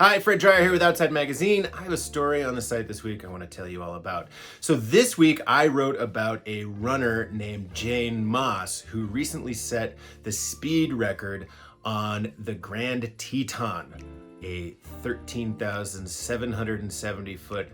Hi, Fred Dreier here with Outside Magazine. I have a story on the site this week I want to tell you all about. So this week I wrote about a runner named Jane Moss who recently set the speed record on the Grand Teton, a 13,770 foot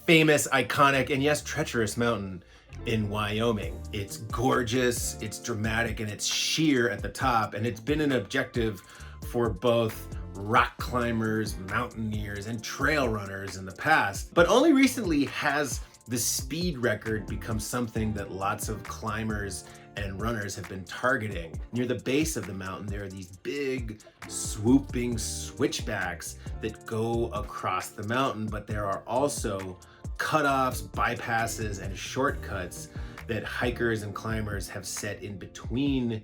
famous, iconic, and yes, treacherous mountain in Wyoming. It's gorgeous, it's dramatic, and it's sheer at the top, and it's been an objective for both rock climbers, mountaineers, and trail runners in the past. But only recently has the speed record become something that lots of climbers and runners have been targeting. Near the base of the mountain, there are these big, swooping switchbacks that go across the mountain, but there are also cutoffs, bypasses, and shortcuts that hikers and climbers have set in between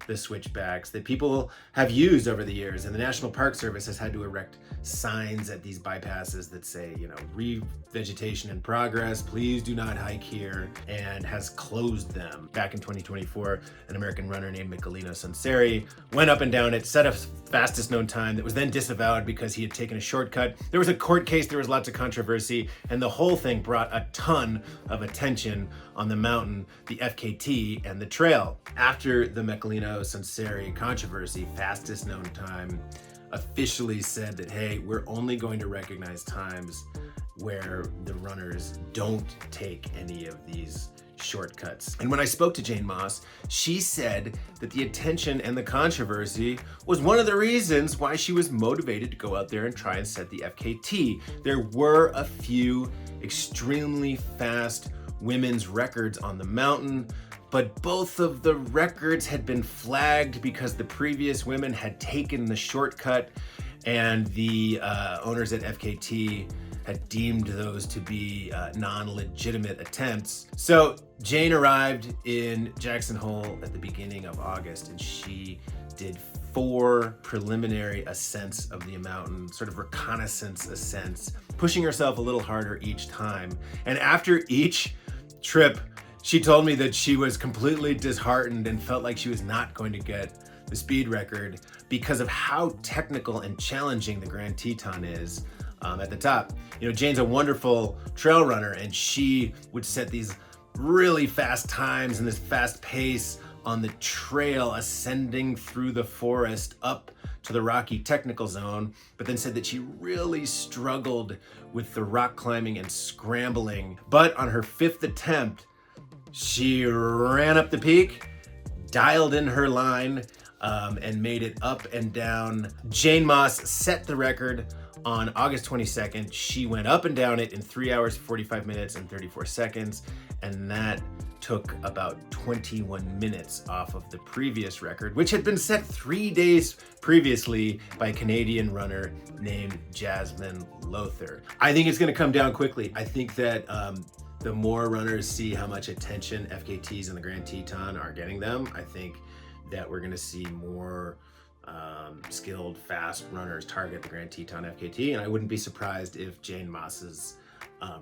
the switchbacks that people have used over the years. And the National Park Service has had to erect signs at these bypasses that say, revegetation in progress, please do not hike here, and has closed them. Back in 2024, an American runner named Michelino Sunseri went up and down it, set a fastest known time that was then disavowed because he had taken a shortcut. There was a court case, there was lots of controversy, and the whole thing brought a ton of attention on the mountain, the FKT, and the trail. After the Michelino Sunseri controversy, fastest known time officially said that, hey, we're only going to recognize times where the runners don't take any of these shortcuts. And when I spoke to Jane Moss, she said that the attention and the controversy was one of the reasons why she was motivated to go out there and try and set the FKT. There were a few extremely fast women's records on the mountain, but both of the records had been flagged because the previous women had taken the shortcut, and the owners at FKT had deemed those to be non-legitimate attempts. So Jane arrived in Jackson Hole at the beginning of August, and she did 4 preliminary ascents of the mountain, sort of reconnaissance ascents, pushing herself a little harder each time. And after each trip, she told me that she was completely disheartened and felt like she was not going to get the speed record because of how technical and challenging the Grand Teton is at the top. Jane's a wonderful trail runner, and she would set these really fast times and this fast pace on the trail, ascending through the forest up to the rocky technical zone, but then said that she really struggled with the rock climbing and scrambling. But on her 5th attempt, she ran up the peak, dialed in her line, and made it up and down. Jane Moss set the record on August 22nd. She went up and down it in 3 hours, 45 minutes, and 34 seconds, and that took about 21 minutes off of the previous record, which had been set 3 days previously by a Canadian runner named Jazmine Lowther. I think it's going to come down quickly. I think that the more runners see how much attention FKTs and the Grand Teton are getting them, I think that we're going to see more skilled, fast runners target the Grand Teton FKT, and I wouldn't be surprised if Jane Moss's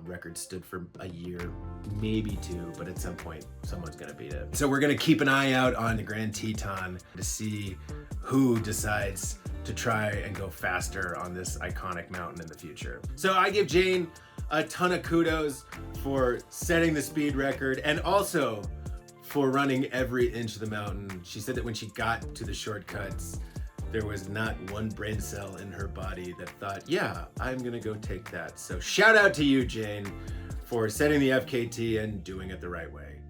record stood for a year, maybe 2, but at some point someone's going to beat it. So we're going to keep an eye out on the Grand Teton to see who decides to try and go faster on this iconic mountain in the future. So I give Jane a ton of kudos for setting the speed record and also for running every inch of the mountain. She said that when she got to the shortcuts, there was not one brain cell in her body that thought, yeah, I'm gonna go take that. So shout out to you, Jane, for setting the FKT and doing it the right way.